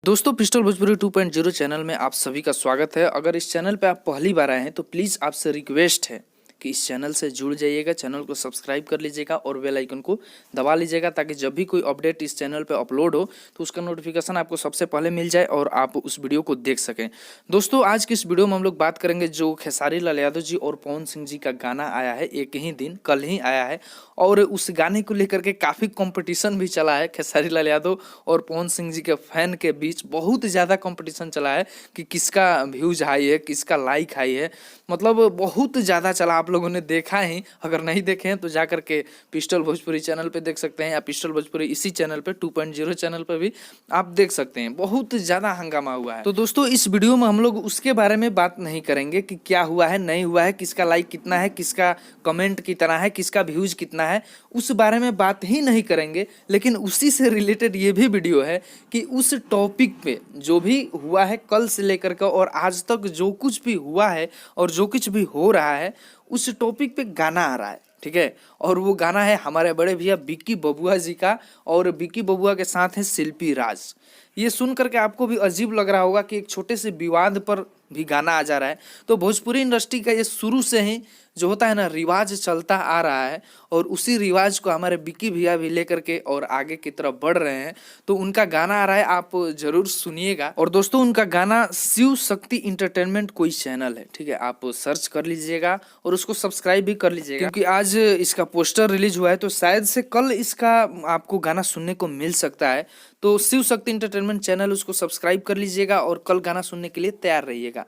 दोस्तों pistol Bhojpuri 2.0 channel में आप सभी का स्वागत है। अगर इस चैनल पे आप पहली बार आए हैं तो प्लीज़ आपसे रिक्वेस्ट है कि इस चैनल से जुड़ जाइएगा, चैनल को सब्सक्राइब कर लीजिएगा और बेल आइकन को दबा लीजिएगा ताकि जब भी कोई अपडेट इस चैनल पे अपलोड हो तो उसका नोटिफिकेशन आपको सबसे पहले मिल जाए और आप उस वीडियो को देख सकें। दोस्तों आज की इस वीडियो में हम लोग बात करेंगे जो खेसारी लाल यादव जी और पवन सिंह जी का गाना आया है एक ही दिन कल ही आया है और उस गाने को लेकर के काफ़ी कंपटीशन भी चला है। खेसारी लाल यादव और पवन सिंह जी के फैन के बीच बहुत ज़्यादा कंपटीशन चला है कि किसका व्यूज हाई है, किसका लाइक हाई है, मतलब बहुत ज़्यादा चला। आप लोगों ने देखा ही, अगर नहीं देखे हैं तो जा करके पिस्टल भोजपुरी चैनल पे देख सकते हैं या पिस्टल भोजपुरी इसी चैनल पे 2.0 चैनल पे भी आप देख सकते हैं। बहुत ज़्यादा हंगामा हुआ है। तो दोस्तों इस वीडियो में हम लोग उसके बारे में बात नहीं करेंगे कि क्या हुआ है नहीं हुआ है, किसका लाइक कितना है, किसका कमेंट कितना है, किसका व्यूज कितना है, उस बारे में बात ही नहीं करेंगे। लेकिन उसी से रिलेटेड ये भी वीडियो है कि उस टॉपिक पे जो भी हुआ है कल से लेकर के और आज तक जो कुछ भी हुआ है और जो कुछ भी हो रहा है उस टॉपिक पे गाना आ रहा है, ठीक है। और वो गाना है हमारे बड़े भैया विक्की बबुआ जी का और विक्की बबुआ के साथ है शिल्पी राज। ये सुन करके आपको भी अजीब लग रहा होगा कि एक छोटे से विवाद पर भी गाना आ जा रहा है। तो भोजपुरी इंडस्ट्री का ये शुरू से ही जो होता है ना रिवाज चलता आ रहा है और उसी रिवाज को हमारे विक्की भैया भी लेकर के और आगे की तरफ बढ़ रहे हैं। तो उनका गाना आ रहा है, आप जरूर सुनिएगा। और दोस्तों उनका गाना शिव शक्ति इंटरटेनमेंट कोई चैनल है, ठीक है, आप सर्च कर लीजिएगा और उसको सब्सक्राइब भी कर लीजिएगा क्योंकि आज इसका पोस्टर रिलीज हुआ है तो शायद से कल इसका आपको गाना सुनने को मिल सकता है। तो शिव शक्ति इंटरटेनमेंट चैनल उसको सब्सक्राइब कर लीजिएगा और कल गाना सुनने के लिए तैयार रहिएगा।